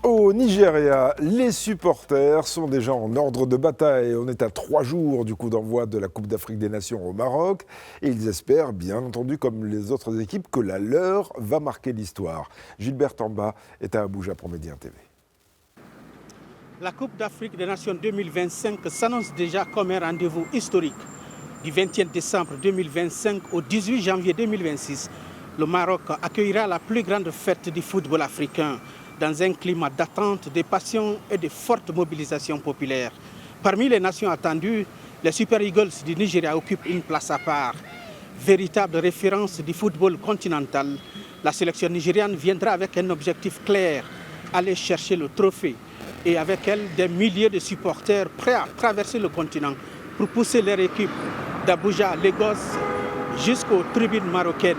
Au Nigeria, les supporters sont déjà en ordre de bataille. On est à 3 jours du coup d'envoi de la Coupe d'Afrique des Nations au Maroc. Et ils espèrent, bien entendu, comme les autres équipes, que la leur va marquer l'histoire. Gilbert Tamba est à Abuja pour Média TV. La Coupe d'Afrique des Nations 2025 s'annonce déjà comme un rendez-vous historique. Du 21 décembre 2025 au 18 janvier 2026, le Maroc accueillera la plus grande fête du football africain, dans un climat d'attente, de passion et de forte mobilisation populaire. Parmi les nations attendues, les Super Eagles du Nigeria occupent une place à part. Véritable référence du football continental, la sélection nigériane viendra avec un objectif clair, aller chercher le trophée. Et avec elle, des milliers de supporters prêts à traverser le continent pour pousser leur équipe d'Abuja à Lagos jusqu'aux tribunes marocaines.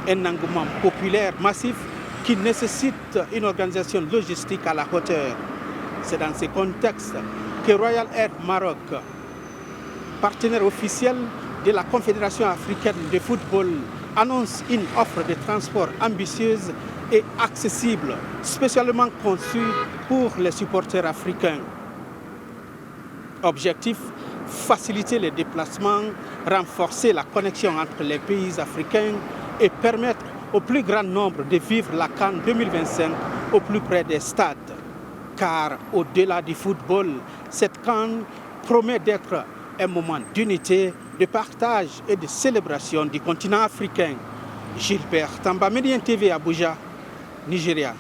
Un engouement populaire massif qui nécessite une organisation logistique à la hauteur. C'est dans ce contexte que Royal Air Maroc, partenaire officiel de la Confédération africaine de football, annonce une offre de transport ambitieuse et accessible, spécialement conçue pour les supporters africains. Objectif, faciliter les déplacements, renforcer la connexion entre les pays africains et permettre au plus grand nombre de vivre la CAN 2025 au plus près des stades. Car au-delà du football, cette CAN promet d'être un moment d'unité, de partage et de célébration du continent africain. Gilbert Tamba, Média TV, Abuja, Nigeria.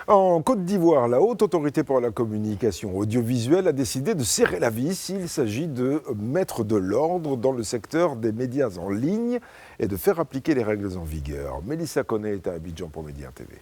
En Côte d'Ivoire, la Haute Autorité pour la communication audiovisuelle a décidé de serrer la vis s'il s'agit de mettre de l'ordre dans le secteur des médias en ligne et de faire appliquer les règles en vigueur. Mélissa Koné est à Abidjan pour Média TV.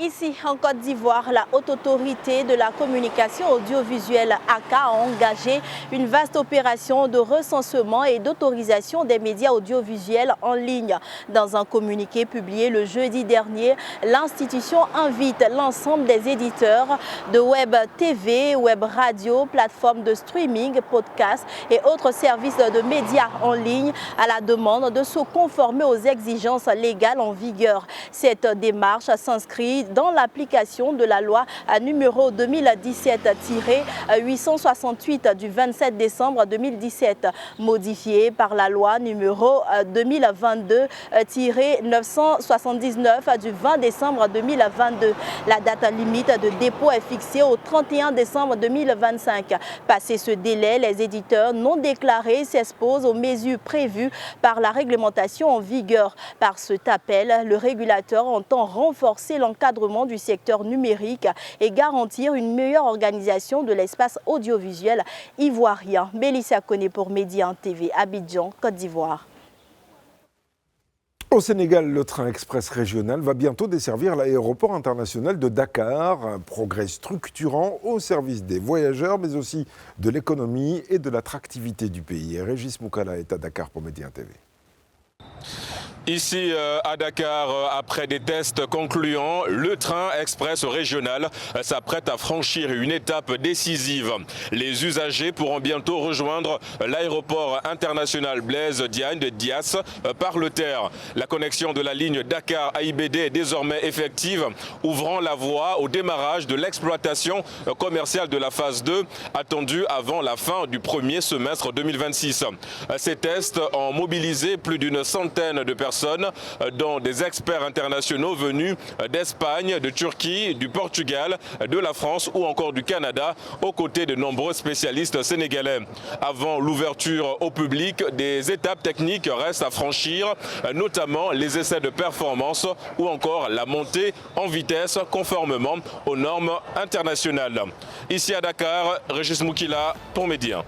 Ici, en Côte d'Ivoire, la Haute Autorité de la communication audiovisuelle ACA a engagé une vaste opération de recensement et d'autorisation des médias audiovisuels en ligne. Dans un communiqué publié le jeudi dernier, l'institution invite l'ensemble des éditeurs de web TV, web radio, plateformes de streaming, podcasts et autres services de médias en ligne à la demande de se conformer aux exigences légales en vigueur. Cette démarche s'inscrit dans l'application de la loi numéro 2017-868 du 27 décembre 2017, modifiée par la loi numéro 2022-979 du 20 décembre 2022. La date limite de dépôt est fixée au 31 décembre 2025. Passé ce délai, les éditeurs non déclarés s'exposent aux mesures prévues par la réglementation en vigueur. Par cet appel, le régulateur entend renforcer l'encadrement du secteur numérique et garantir une meilleure organisation de l'espace audiovisuel ivoirien. Mélissa Koné pour Média TV, Abidjan, Côte d'Ivoire. Au Sénégal, le train express régional va bientôt desservir l'aéroport international de Dakar, un progrès structurant au service des voyageurs, mais aussi de l'économie et de l'attractivité du pays. Régis Moukala est à Dakar pour Média TV. Ici à Dakar, après des tests concluants, le train express régional s'apprête à franchir une étape décisive. Les usagers pourront bientôt rejoindre l'aéroport international Blaise Diagne de Diass par le terre. La connexion de la ligne Dakar-AIBD est désormais effective, ouvrant la voie au démarrage de l'exploitation commerciale de la phase 2, attendue avant la fin du premier semestre 2026. Ces tests ont mobilisé plus d'une centaine de personnes, dont des experts internationaux venus d'Espagne, de Turquie, du Portugal, de la France ou encore du Canada, aux côtés de nombreux spécialistes sénégalais. Avant l'ouverture au public, des étapes techniques restent à franchir, notamment les essais de performance ou encore la montée en vitesse conformément aux normes internationales. Ici à Dakar, Régis Moukila pour Média.